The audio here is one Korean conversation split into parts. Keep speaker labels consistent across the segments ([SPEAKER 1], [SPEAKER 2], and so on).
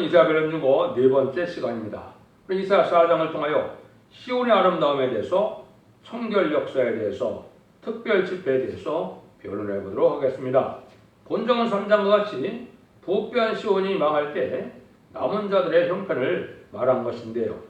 [SPEAKER 1] 이사야를 주고 네 번째 시간입니다. 이사야 4장을 통하여 시온의 아름다움에 대해서, 청결 역사에 대해서, 특별 집회에 대해서 변론을 해보도록 하겠습니다. 본정은 3장과 같이 부패한 시온이 망할 때 남은 자들의 형편을 말한 것인데요.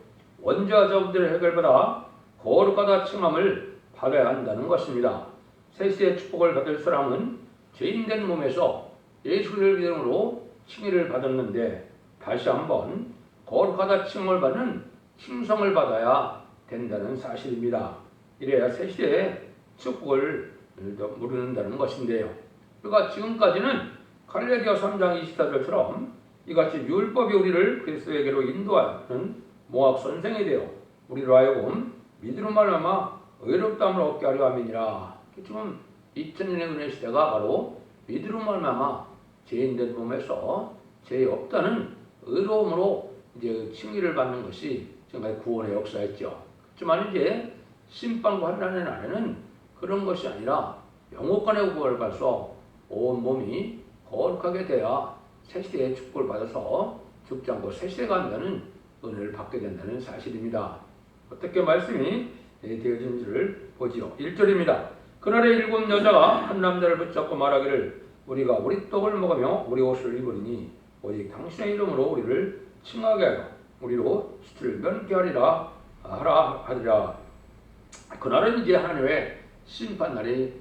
[SPEAKER 1] 원죄와 자부들의 해결받아 거룩하다 칭함을 받아야 한다는 것입니다. 세시의 축복을 받을 사람은 죄인된 몸에서 예수를 믿음으로 칭의를 받았는데 다시 한번 거룩하다 칭을 받는 칭송을 받아야 된다는 사실입니다. 이래야 세시의 축복을 누린다는 것인데요. 그러니까 지금까지는 갈라디아 3장 24절처럼 이같이 율법이 우리를 그리스도에게로 인도하는 모학 선생이 되어 우리로 하여금 믿음으로 말미암아 의롭다함을 얻게 하려 함이니라. 지금 2000년의 은혜 시대가 바로 믿음으로 말미암아 죄인된 몸에서 죄 없다는 의로움으로 이제 칭의를 받는 것이 지금까지 구원의 역사였죠. 하지만 이제 심판과 환난의 날에는 그런 것이 아니라 영원간의 구원을 받아서 온 몸이 거룩하게 돼야 새시대의 축복을 받아서 죽지 않고 새시대 가면은 은혜를 받게 된다는 사실입니다. 어떻게 말씀이 되어진지를 보지요. 1절입니다. 그날에 7 여자가 한 남자를 붙잡고 말하기를 우리가 우리 떡을 먹으며 우리 옷을 입으리니 오직 당신의 이름으로 우리를 칭하게 하여 우리로 수틀을 면케 하리라 하리라. 그날은 이제 하나님의 심판날이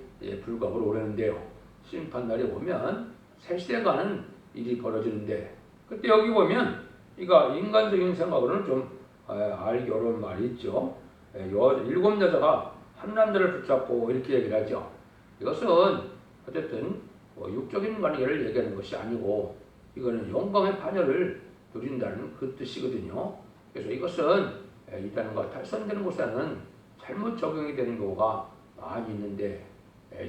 [SPEAKER 1] 불가하고 오려는데요. 심판날이 오면 새시대가는 일이 벌어지는데, 그때 여기 보면 이가 인간적인 생각으로는 좀 알기 어려운 말이 있죠. 7 여자가 한 남자를 붙잡고 이렇게 얘기를 하죠. 이것은 어쨌든 육적인 관계를 얘기하는 것이 아니고 이거는 영광의 판결을 누린다는 그 뜻이거든요. 그래서 이것은 이단과 탈선되는 곳에는 잘못 적용이 되는 경우가 많이 있는데,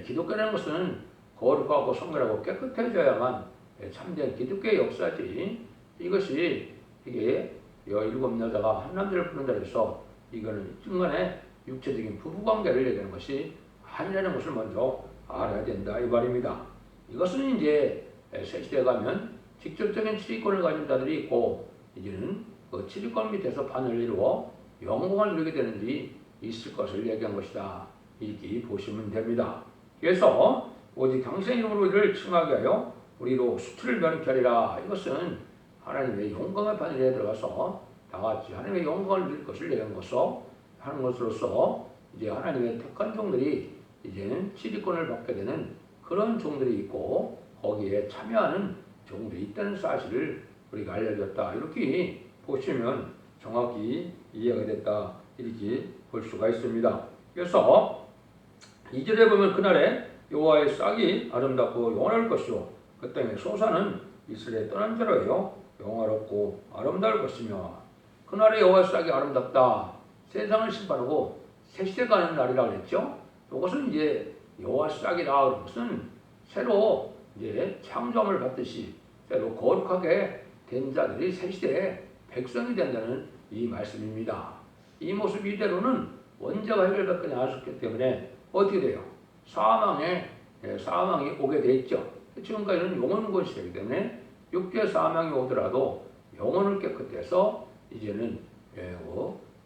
[SPEAKER 1] 기독교라는 것은 거룩하고 성결하고 깨끗해져야만 참된 기독교의 역사지. 이것이 이게 7 여자가 한 남자를 부른다 해서 이거는 중간에 육체적인 부부관계를 얘기하는 것이 아니라는 것을 먼저 알아야 된다 이 말입니다. 이것은 이제 새시대에 가면 직접적인 치리권을 가진 자들이 있고 이제는 그 치리권 밑에서 반을 이루어 영광을 누리게 되는 일이 있을 것을 얘기한 것이다. 이렇게 보시면 됩니다. 그래서 오직 당신의 이름으로 이를 칭하게 하여 우리로 수틀을 면케 하리라. 이것은 하나님의 영광의 반열에 들어가서 다같이 하나님의 영광을 누릴 것을 얘기한 것으로 하는 것으로서 이제 하나님의 택한 종들이 이제는 치리권을 받게 되는 그런 종들이 있고 거기에 참여하는 종들이 있다는 사실을 우리가 알려줬다. 이렇게 보시면 정확히 이해가 됐다. 이렇게 볼 수가 있습니다. 그래서 2절에 보면 그날에 여호와의 싹이 아름답고 영원할 것이요 그 땅의 소사는 이스라엘에 떠난 자로요 영화롭고 아름다울 것이며, 그날에 여호와의 싹이 아름답다. 세상을 심판하고 새시대 가는 날이라고 그랬죠. 이것은 이제 여호와 싹이라 그런 것은 새로 이제 창조함을 받듯이 새로 거룩하게 된 자들이 새시대의 백성이 된다는 이 말씀입니다. 이 모습 이대로는 원죄가 해결받지 않았기 때문에 어떻게 돼요? 사망이 오게 돼 있죠. 지금까지는 영원권 시대이기 때문에 육계 사망이 오더라도 영혼을 깨끗해서 이제는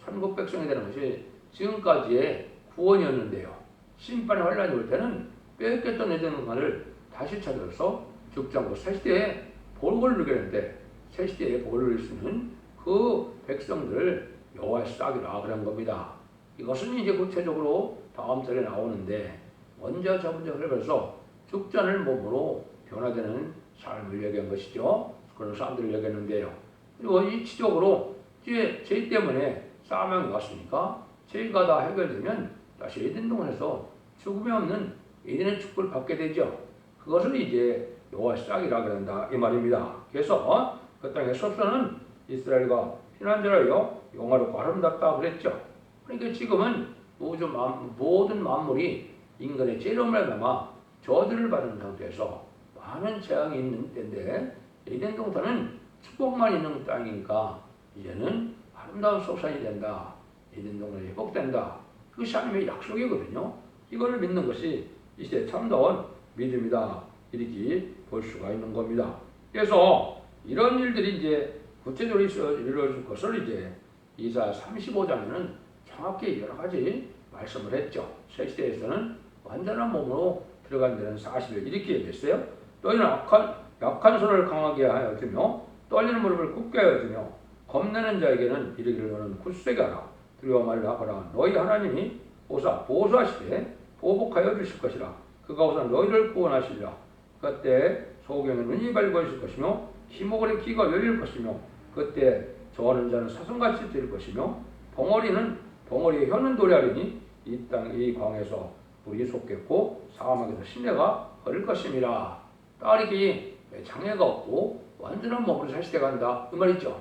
[SPEAKER 1] 천국 백성이 되는 것이 지금까지의 구원이었는데요. 심판의 환란이 올 때는 뺏겼던 예전만을 다시 찾아서 죽지 않고 새시대에 복을 누리게 되는데, 새시대에 복을 누릴 수 있는 그 백성들을 여호와의 싹이라 그런 겁니다. 이것은 이제 구체적으로 다음 절에 나오는데, 원죄와 자문죄를 벌써 죽지 않을 몸으로 변화되는 삶을 얘기한 것이죠. 그런 사람들을 얘기했는데요. 그리고 이치적으로 죄 때문에 사망이 왔으니까 죄가 다 해결되면 다시 에덴 동산에서 죽음이 없는 에덴의 축복을 받게 되죠. 그것을 이제 여호와의 싹이라 그런다 이 말입니다. 그래서 그 땅의 소사는 이스라엘과 피난자라여 영화롭고 아름답다 그랬죠. 그러니까 지금은 모든 만물이 인간의 죄로 말미암아 저주를 받는 상태에서 많은 재앙이 있는 때인데, 에덴 동산은 축복만 있는 땅이니까 이제는 아름다운 소산이 된다. 에덴 동산이 회복된다. 그것이 하나님의 약속이거든요. 이거를 믿는 것이 이 시대의 참다운 믿음이다. 이렇게 볼 수가 있는 겁니다. 그래서 이런 일들이 이제 구체적으로 이루어질 것을 이제 이사 35장에는 정확히 여러 가지 말씀을 했죠. 새 시대에서는 완전한 몸으로 들어간다는 사실을 이렇게 얘기했어요. 너희는 약한 손을 강하게 하여 주며 떨리는 무릎을 굳게 하여 주며 겁내는 자에게는 이르기를 너는 굳세게 하라. 두려워 말을 하거라. 너희 하나님이 보호하시되 보복하여 주실 것이라. 그가 우사 너희를 구원하시리라. 그때 소경의 눈이 밝아질 것이며 희목의 귀가 열릴 것이며 그때 저하는 자는 사슴같이 될 것이며 벙어리의 혀는 도래하리니 이 광에서 물이 솟겠고 사막에서 시내가 흐를 것임이라. 딸이 장애가 없고 완전한 몸으로 살 시대가 간다 그 말이죠.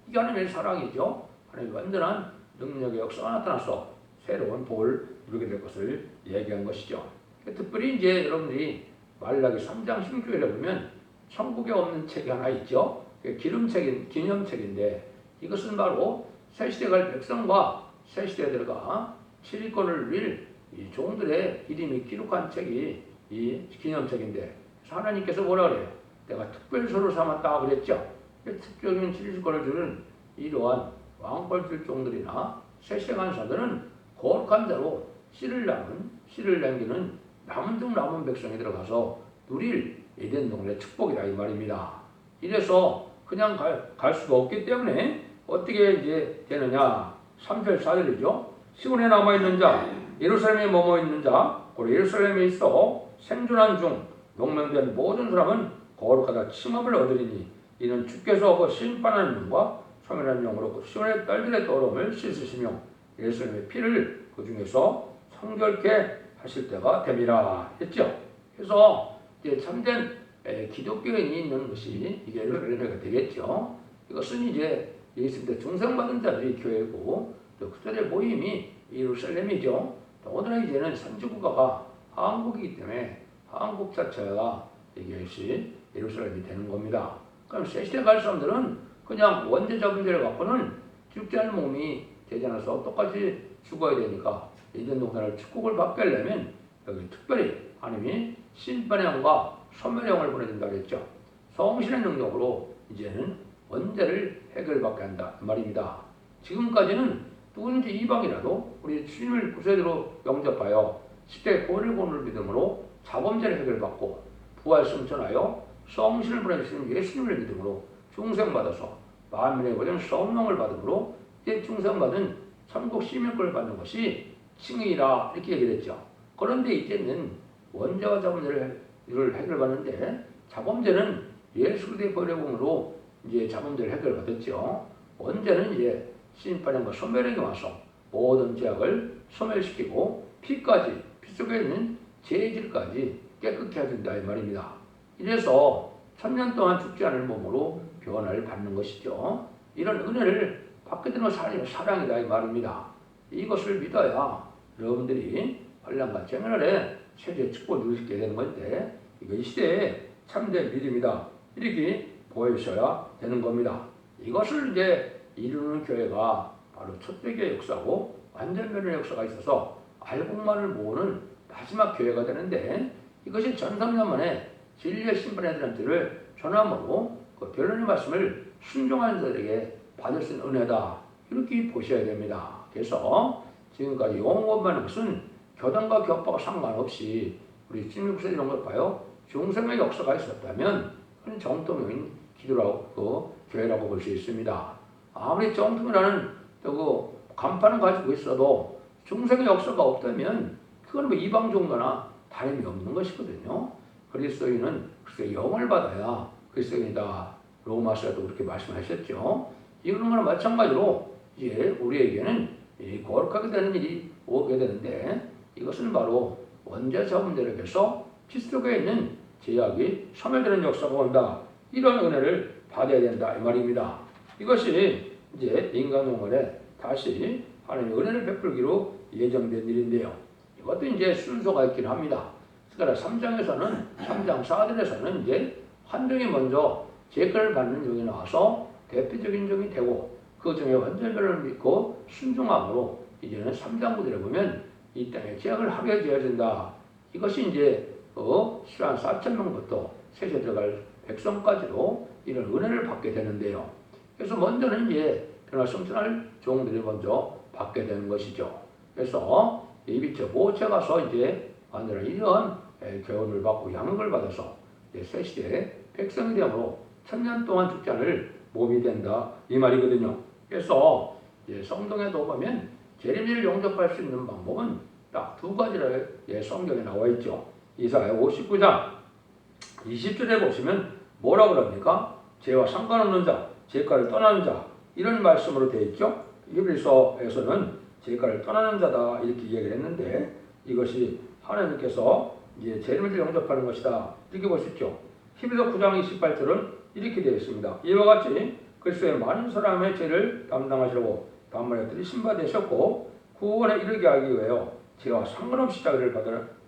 [SPEAKER 1] 이게 하나님의 사랑이죠. 하나님의 완전한 능력의 역사가 나타나서 새로운 복을 누리게 될 것을 얘기한 것이죠. 특별히 이제 여러분들이 말라기 3장 16절에 보면 천국에 없는 책이 하나 있죠. 기념책인데 이것은 바로 새시대 갈 백성과 새시대에 들어가 7일권을 누릴 이 종들의 이름이 기록한 책이 이 기념책인데 하나님께서 뭐라 그래요? 내가 특별소를 삼았다 그랬죠. 특별한 7일권을 주는 이러한 왕벌줄 종들이나 새시대 간사들은 거룩한 자로 씨를 남기는 남은 중 남은 백성이 들어가서 누릴 에덴 동산의 축복이다 이 말입니다. 이래서 그냥 갈 수가 없기 때문에 어떻게 이제 되느냐? 3절 4절이죠. 시온에 남아있는 자, 예루살렘에 머무있는 자, 곧 예루살렘에 있어 생존한 중 용명된 모든 사람은 거룩하다 칭함을 얻으리니 이는 주께서 심판하는 영과 소멸하는 영으로 시온의 딸들의 더러움을 씻으시며 예루살렘의 피를 그 중에서 성결케 하실 때가 됨이라 했죠. 그래서 이제 참된 기독교인이 있는 것이 이게 예루살렘이 되겠죠. 이것은 이제 예수님의 중생받은 자들이 교회고 또 그들의 모임이 예루살렘이죠. 더구나 이제는 선지국가가 한국이기 때문에 한국 자체가 이것이 예루살렘이 되는 겁니다. 그럼 새시대 갈 사람들은 그냥 원죄 자분들을 갖고는 죽지 않은 몸이 되지 않아서 똑같이 죽어야 되니까 에덴 동산을 축복을 받게 하려면 여기 특별히 하나님이 심판의 영과 소멸의 영을 보내준다고 했죠. 성신의 능력으로 이제는 원죄를 해결받게 한다 그 말입니다. 지금까지는 누구든지 이방이라도 우리 주님을 구세주로 영접하여 십자가의 보혈을 믿음으로 자범죄를 해결받고 부활승 전하여 성신을 보내주시는 예수님을 믿음으로 중생받아서 만민의 구원 성령을 받음으로 이제 중생받은 천국 시민권을 받는 것이 칭의라 이렇게 얘기를 했죠. 그런데 이제는 원죄와 자범죄를 해결받는데 자범죄는 예수 그리스도의 보혈의 공으로 이제 자범죄를 해결받았죠. 원죄는 이제 심판과 소멸에게 와서 모든 죄악을 소멸시키고 피 속에 있는 죄질까지 깨끗게 해준다 이 말입니다. 이래서 1000년 동안 죽지 않을 몸으로 변화를 받는 것이죠. 이런 은혜를 받게 되는 것이 사랑이다 이 말입니다. 이것을 믿어야 여러분들이 환난과 재난에 최저의 축복을 누리게 되는 건데 이거 이 시대의 참된 믿음이다 이렇게 보여주셔야 되는 겁니다. 이것을 이제 이루는 교회가 바로 초대교회 역사고 완전변의 역사가 있어서 알곡만을 모으는 마지막 교회가 되는데 이것이 전성년 만에 진리의 심판의 들한테를 전함으로 그 변론의 말씀을 순종하는 자들에게 받을 수 있는 은혜다 이렇게 보셔야 됩니다. 그래서 지금까지 영원만한 것은 교단과 격파가 상관없이 우리 주님께서 이런 걸 봐요. 중생의 역사가 있었다면 그건 정통적인 기도라고 교회라고 볼 수 있습니다. 아무리 정통이라는 그 간판을 가지고 있어도 중생의 역사가 없다면 그건 뭐 이방 종교나 다름이 없는 것이거든요. 그리스도인은 그리스도의 영을 받아야 그리스도인이다. 로마서에도 그렇게 말씀하셨죠. 이런 거나 마찬가지로 이제 우리에게는 거룩하게 되는 일이 오게 되는데 이것은 바로 원죄 자범죄에게서 피 속에 있는 죄악이 소멸되는 역사가 온다. 이런 은혜를 받아야 된다 이 말입니다. 이것이 이제 인간 영혼에 다시 하나님의 은혜를 베풀기로 예정된 일인데요. 이것도 이제 순서가 있긴 합니다. 그러니까 3장 4절에서는 이제 한 종이 먼저 제권을 받는 종이 나와서 대표적인 종이 되고 그 종의 완전별을 믿고 순종함으로 이제는 3장 9절에 보면 이 땅에 제약을 하게 되어진다. 이것이 이제 시간 4,000명부터 세세 들어갈 백성까지도 이런 은혜를 받게 되는데요. 그래서 먼저는 이제 변화 성천할 종들이 먼저 받게 되는 것이죠. 그래서 이 밑에 모체 가서 이제 완전한 이런 교훈을 받고 양육을 받아서 새 시대의 백성이 되므로 1000년 동안 죽지 않을 몸이 된다 이 말이거든요. 그래서 이제 성경에도 보면 재림을 영접할 수 있는 방법은 딱 두 가지를 성경에 나와 있죠. 이사야 59장 20절에 보시면 뭐라 그럽니까? 죄와 상관없는 자, 죄가를 떠나는 자 이런 말씀으로 되어 있죠. 히브리서에서는 죄가를 떠나는 자다 이렇게 이야기를 했는데 이것이 하나님께서 이제 재림을 영접하는 것이다 이렇게 보십시오. 히브리서 9장 28절은 이렇게 되어 있습니다. 이와 같이 그리스도의 많은 사람의 죄를 담당하시려고 단번에 들이신 바 되셨고 구원에 이르게 하기 위하여 죄와 상관없이 자기를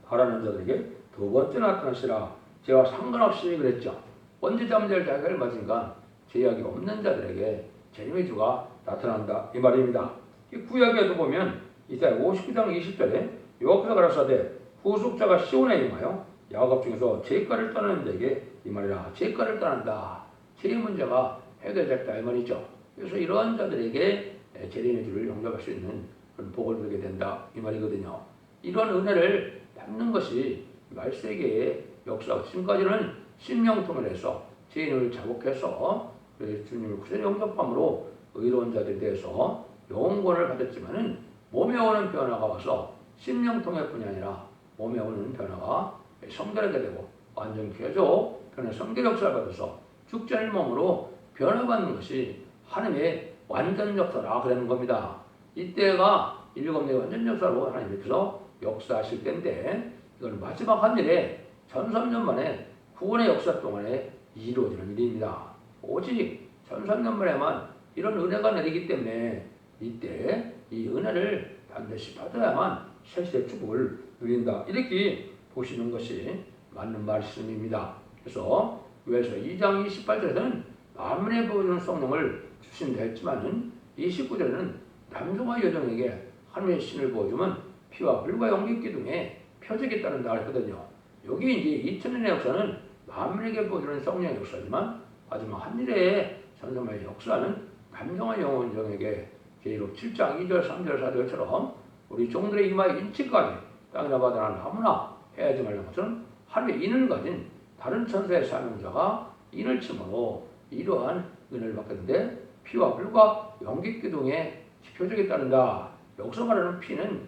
[SPEAKER 1] 바라는 자들에게 두 번째 나타나시라. 죄와 상관없이 그랬죠. 언제 잠자를 자기를 맞으니까 죄악이 없는 자들에게 재림의 주가 나타난다 이 말입니다. 이 구약에도 보면 이사야 59장 20절에 여호와께서 가라사대 후속자가 시온에 임하여 야곱 중에서 죄가를 떠나는 자에게 이 말이라. 죄가를 떠난다. 죄의 문제가 해결됐다 이 말이죠. 그래서 이러한 자들에게 재림의 주를 영접할 수 있는 그런 복을 누리게 된다 이 말이거든요. 이런 은혜를 받는 것이 말세계의 역사가 지금까지는 신명통을 해서 죄인을 자복해서 주님을 구세주 영접함으로 의로운 자들에 대해서 영원권을 받았지만은 몸에 오는 변화가 와서 신명통일 뿐이 아니라 몸에 오는 변화가 성결하게 되고 완전 개조 변화 성결 역사를 받아서 죽지 않을 몸으로 변화받는 것이 하나님의 완전 역사라 그러는 겁니다. 이때가 일곱의 완전 역사로 하나님께서 역사하실 때인데 이건 마지막 한 일에 1300년 만에 구원의 역사 동안에 이루어지는 일입니다. 오직 1300년 만에만 이런 은혜가 내리기 때문에 이때 이 은혜를 반드시 받아야만 새시대 축복을 누린다. 이렇게 보시는 것이 맞는 말씀입니다. 그래서 요한일서 2장 28절에서는 만민의 보여주는 성령을 주신다 했지만은 29절에는 남성과 여종에게 하나님의 신을 보여주면 피와 불과 영기 기둥에 표적이 따른다 했거든요. 여기 이제 2000년의 역사는 만민에게 보여주는 성령의 역사지만 마지막 한일의 전성의 역사는 남성과 여종에게 계시록 7장 2절 3절 4절처럼 우리 종들의 이마에 인치까지 땅이나 바다나 아무나 해야지 말는 것은 하나님의 인을 가진 다른 천사의 사명자가 인을 침으로 이러한 은혜를 받겠는데 피와 불과 영기 기둥에 표적이 따른다. 여기서 말하는 피는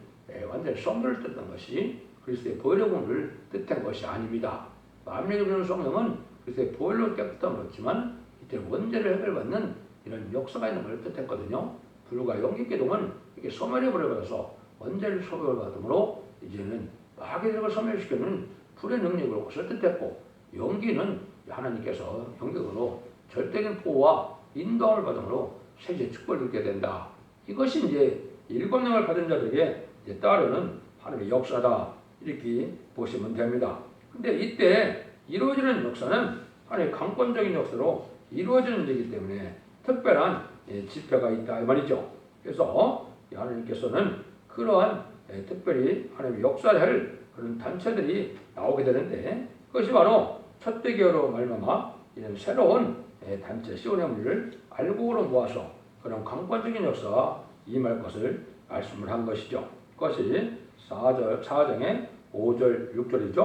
[SPEAKER 1] 완전히 성도를 뜻한 것이 그리스도의 보혈의 뜻한 것이 아닙니다. 만민에게 주는 성령은 그리스도의 보혈로 깨끗함을 얻지만 이때 원죄를 해결받는 이런 역사가 있는 걸 뜻했거든요. 불과 영기 기둥은 이렇게 소멸의 불을 받아서 원죄를 소멸을 받음으로 이제는 마귀를 소멸시키는 불의 능력으로 그것을 뜻했고 영기는 하나님께서 영격으로 절대적인 보호와 인도함을 받음으로 세계 축복을 누리게 된다. 이것이 이제 일곱 영을 받은 자들에게 이제 따르는 하나님의 역사다. 이렇게 보시면 됩니다. 근데 이때 이루어지는 역사는 하나님의 강권적인 역사로 이루어지는 일이기 때문에 특별한 지표가 있다 이 말이죠. 그래서 하나님께서는 그러한 특별히 하나님의 역사를 할 그런 단체들이 나오게 되는데 그것이 바로 첫째 기호로 말미암아 이런 새로운 단체 시온의 문제를 알곡으로 모아서 그런 강권적인 역사가 임할 것을 말씀을 한 것이죠. 그것이 4장의 5절 6절이죠.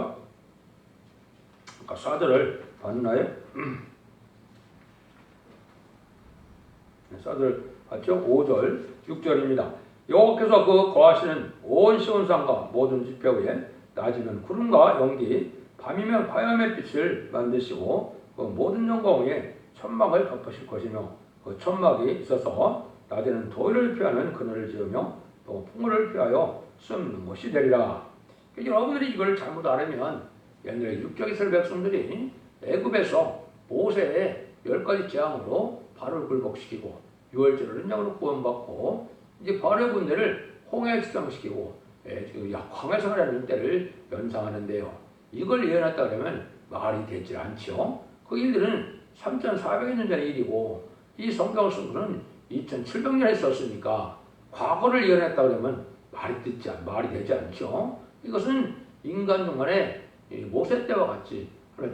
[SPEAKER 1] 아까 4절을 봤나요? 4절 봤죠? 5절 6절입니다. 여호와께서 그 거하시는 온 시온산과 모든 지표 위에 낮이면 구름과 연기 밤이면 화염의 빛을 만드시고 그 모든 영광 위에 천막을 덮으실 것이며 그 천막이 있어서 낮에는 더위를 피하는 그늘을 지으며 또 풍물을 피하여 숨는 곳이 되리라. 여러분들이 이걸 잘못 알으면 옛날에 육적 이스라엘 백성들이 애굽에서 모세의 10가지 재앙으로 바로를 굴복시키고 유월절을 연장으로 구원받고 이제 바로의 군대를 홍해에 출장시키고 광야 생활하는 때를 연상하는데요. 이걸 예언했다 그러면 말이 되질 않죠. 그 일들은 3,400년 전의 일이고 이 성경을 쓴 분은 2,700년에 썼으니까 과거를 예언했다 그러면 말이 되지 않죠. 이것은 인간 중간에 모세 때와 같이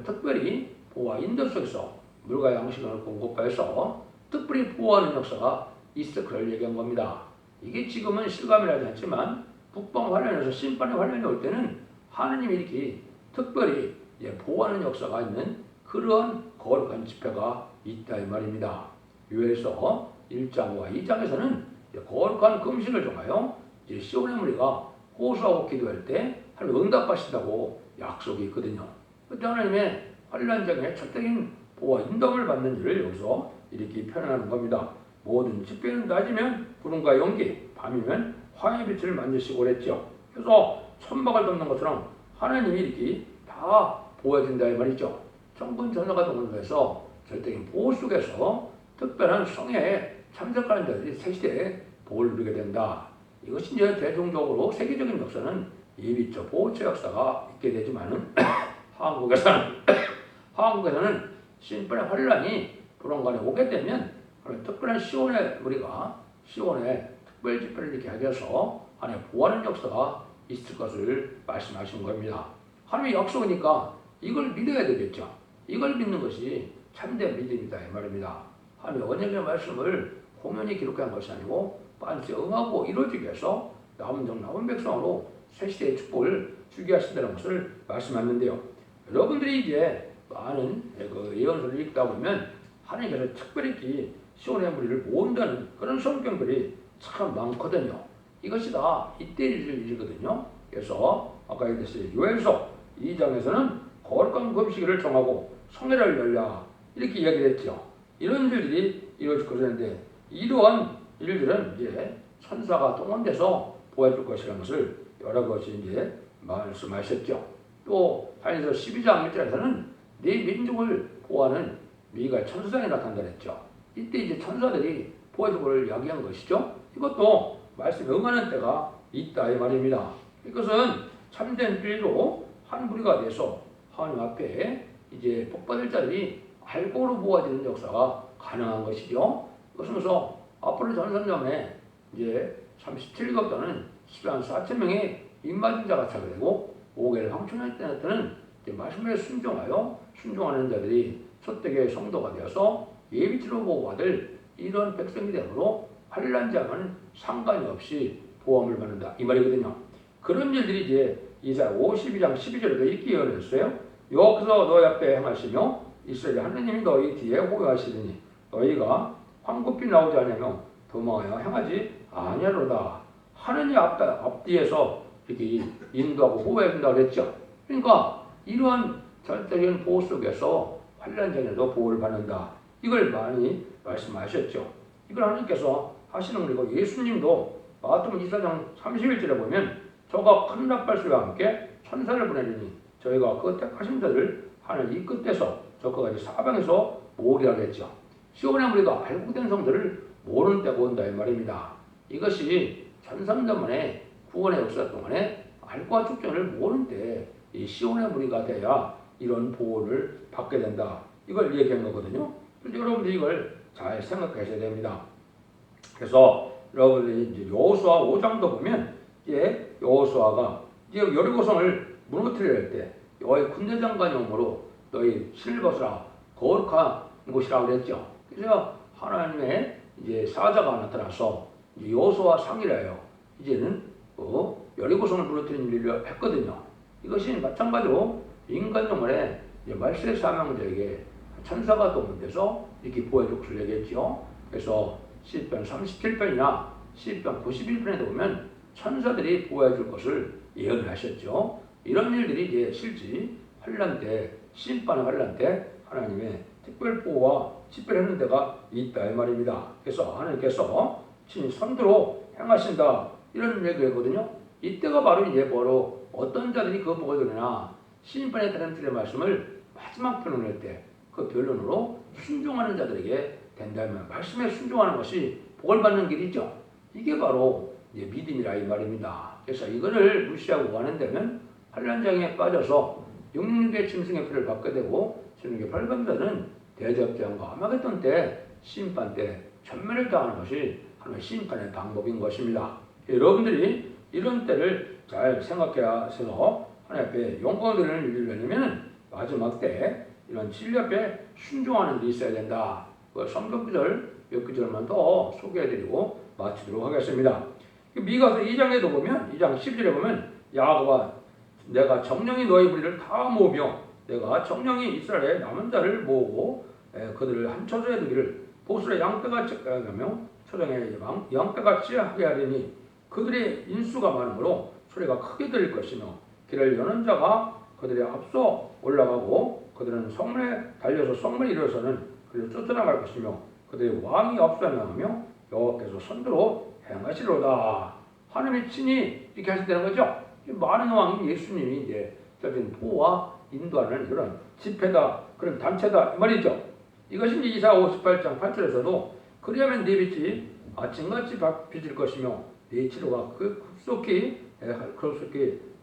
[SPEAKER 1] 특별히 보호와 인도 속에서 물과 양식을 공급하여서 특별히 보호하는 역사가 있을 것을 얘기한 겁니다. 이게 지금은 실감이라지 않지만 북방 환란에서 심판의 환란이 올 때는 하느님이 이렇게 특별히 보호하는 역사가 있는 그러한 거룩한 집회가 있다 이 말입니다. 요엘서 1장과 2장에서는 거룩한 금식을 통하여 시온의 무리가 호소하고 기도할 때 하나님 응답하신다고 약속이 있거든요. 그때 하나님의 환란장에 절대적인 보호와 인도를 받는 일을 여기서 이렇게 표현하는 겁니다. 모든 집회는 낮이면 구름과 연기, 밤이면 화의 빛을 만드시고 그랬죠. 그래서 천막을 덮는 것처럼 하나님이 이렇게 다 보호해준다 이 말이죠. 정군 전사가 동원돼서 절대적인 보호 속에서 특별한 성회에 참석하는 자들이 새시대에 보호를 누리게 된다. 이것이 이제 대중적으로 세계적인 역사는 예비적 보호처 역사가 있게 되지만은 한국에서는 심판의 환란이 불원간에 오게 되면 특별한 시온의 우리가 시온의 특별 집회를 이렇게 하게 해서 안에 보호하는 역사가 있을 것을 말씀하신 겁니다. 하나님의 약속이니까 이걸 믿어야 되겠죠. 이걸 믿는 것이 참된 믿음이다 이 말입니다. 하나님의 언약의 말씀을 공연히 기록한 것이 아니고 반드시 응하고 이루어지기 위해서 남은 백성으로 새시대의 축복을 주게 하신다는 것을 말씀하는데요. 여러분들이 이제 많은 예언서를 읽다 보면 하나님께서 특별히 시온의 무리를 모은다는 그런 성경들이 참 많거든요. 이것이 다 이때 일이거든요. 그래서 아까 얘기했어요. 요엘서 2장에서는 거룩한 금식일을 정하고 성회를 열라 이렇게 이야기를 했죠. 이런 일들이 이루어질 것인데 이러한 일들은 이제 천사가 동원돼서 보여줄 것이라는 것을 여러 가지 이제 말씀하셨죠. 또 다니엘서 12장 1절에서는 네 민족을 보호하는 미가 천사장이 나타난다 했죠. 이때 이제 천사들이 보여줄 것을 이야기한 것이죠. 이것도 말씀에 응하는 때가 있다 이 말입니다. 이것은 참된 진리로 한 무리가 돼서 하나님 앞에 이제 복받을 자들이 알고로 모아지는 역사가 가능한 것이죠. 그것으로서 앞으로 전선점에 이제 37급도는 10만 4천 명의 입맞은 자가 차게 되고 5개월 황천할 때는 말씀에 순종하는 자들이 첫대교의 성도가 되어서 예비치로 보호받을 이런 백성이 되므로 환란장은 상관이 없이 보험을 받는다 이 말이거든요. 그런 일들이 이제 이사야 52장 12절에도 이렇게 예언했어요. 여기서 너희 앞에 행하시며 이스라엘 하느님이 너희 뒤에 호위하시리니 너희가 황급히 나오지 않으며 도망하여 행하지 아니하로다. 하느님 앞뒤에서 이렇게 인도하고 호위해준다고 그랬죠. 그러니까 이러한 절대적인 보호 속에서 환란전에도 보호를 받는다. 이걸 많이 말씀하셨죠. 이걸 하나님께서 하시는 거고 예수님도 마태복음 24장 31절에 보면 저가 큰 나팔소리와 함께 천사를 보내리니 저희가 그 택하신 자를 하늘 이 끝에서 저 끝까지 사방에서 모으리라 했죠. 시온의 무리가 알고 된 성들을 모르는 때가 온다 이 말입니다. 이것이 1300년 만에 구원의 역사 동안에 알과 축전을 모르는 때 이 시온의 무리가 돼야 이런 보호를 받게 된다. 이걸 얘기한 거거든요. 그래서 여러분들이 이걸 잘 생각하셔야 됩니다. 그래서 여러분들이 이제 여호수아 5장도 보면 이제 여호수아가 이제 여리고성을 무너뜨리려 할 때 너희 군대 장관이 오므로 너희 신을 벗으라 거룩한 곳이라고 그랬죠. 그래서 하나님의 이제 사자가 나타나서 여호수아 상이라요. 이제는 여리고성을 무너뜨리는 일을 했거든요. 이것이 마찬가지로 인간 영혼의 말세 사명자에게 천사가 동원돼서 이렇게 보여줄 것을 얘기했죠. 그래서 시편 37편이나 시편 91편에 보면 천사들이 보여줄 것을 예언을 하셨죠. 이런 일들이 이제 실제 환란 때, 심판의 환란 때 하나님의 특별 보호와 집회를 하는 데가 있다 이 말입니다. 그래서 하나님께서 친히 선두로 행하신다 이런 얘기거든요. 이때가 바로 어떤 자들이 그 복을 누리나 심판에 따른 틀의 말씀을 마지막 변론할 때 그 변론으로 순종하는 자들에게 된다면 말씀에 순종하는 것이 복을 받는 길이죠. 이게 바로 이제 믿음이라 이 말입니다. 그래서 이거를 무시하고 가는 데면 환란장에 빠져서 666의 짐승의 피를 받게 되고 16의 팔감자는 대접장과 아마겟돈 때 심판 때 전멸을 당하는 것이 하나님의 심판의 방법인 것입니다. 여러분들이 이런 때를 잘 생각해야 해서 하나님 앞에 영광을 드리는 일을 내려면 마지막 때 이런 진리 앞에 순종하는 일이 있어야 된다. 그 성경 구절 몇 구절만 더 소개해드리고 마치도록 하겠습니다. 미가서 2장에도 보면 2장 10절에 보면 야곱아 내가 정령이 너희 무리를 다 모으며 내가 정령이 이스라엘의 남은 자를 모으고 그들을 한 처소에 두기를 보술의 양떼같이 하며 초장의 양떼같이 하게 하리니 그들의 인수가 많으므로 소리가 크게 들릴 것이며 길을 여는 자가 그들의 앞서 올라가고 그들은 성문에 달려서 성문에 이르러서는 그를 쫓아나갈 것이며 그들의 왕이 앞서 나가며 여호와께서 선두로 행하시로다. 하나님의 친히 이렇게 하신다는 거죠. 많은 왕이 예수님이 이제 적인 보호와 인도하는 그런 집회다, 그런 단체다 이 말이죠. 이것이 이제 이사야 58장 8절에서도 그리하면 네 빛이 아침같이 비칠 것이며 네 치료가 급속히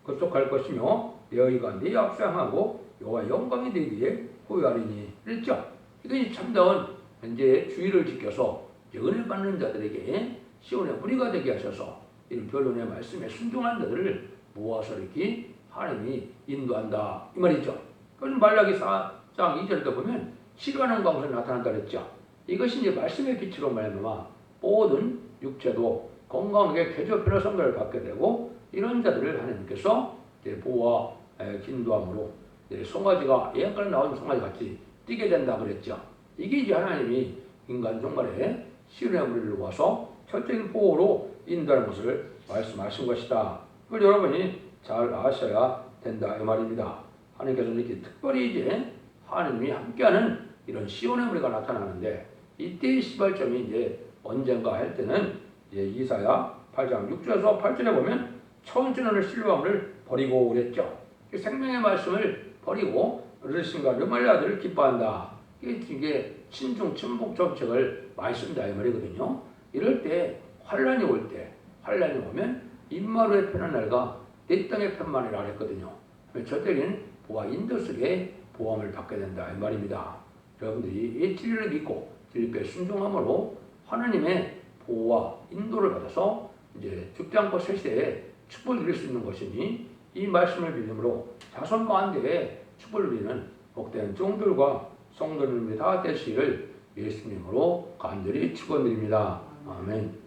[SPEAKER 1] 급속할 것이며 내 의가 네 앞서 향하고 여호와 영광이 네 뒤에 호위하리니 그랬죠. 이것이 참다운 이제 주의를 지켜서 은혜 받는 자들에게 시온의 무리가 되게 하셔서 이런 결론의 말씀에 순종한 자들을 모아서 이렇게 하나님이 인도한다 이 말이죠. 그래서 말라기 4장 2절도 보면 치료하는 광선이 나타난다 그랬죠. 이것이 이제 말씀의 빛으로 말미암아 모든 육체도 건강하게 개조편의 성결을 받게 되고 이런 자들을 하나님께서 보호와 인도함으로 송아지가 예약간에 나온 송아지 같이 뛰게 된다 그랬죠. 이게 이제 하나님이 인간 종말에 시온의 무리를 모아서 철저히 보호로 인도하는 것을 말씀하신 것이다. 그걸 여러분이 잘 아셔야 된다 이 말입니다. 하나님께서 이렇게 특별히 이제 하나님이 함께하는 이런 시온의 무리가 나타나는데 이때의 시발점이 이제 언젠가 할 때는 이제 이사야 8장 6절에서 8절에 보면 천진원을 신뢰함을 버리고 그랬죠. 생명의 말씀을 버리고 르신과 르말리아들을 기뻐한다. 이게 친중 친복 정책을 많이 쓴다 이 말이거든요. 이럴 때 환란이 올 때 환란이 오면 임마루의 편한 날과 내 땅의 편만이라 그랬거든요. 저때는 보아 인도 속에 보험을 받게 된다 이 말입니다. 여러분들이 이 진리를 믿고 진리에 순종함으로 하나님의 보호와 인도를 받아서 이제 죽지 않고 새 시대에 축복을 누릴 수 있는 것이니 이 말씀을 믿음으로 자손 만대에 축복을 누리는 복된 종들과 성도님이 다 되시기를 예수님으로 간절히 축원드립니다. 아멘.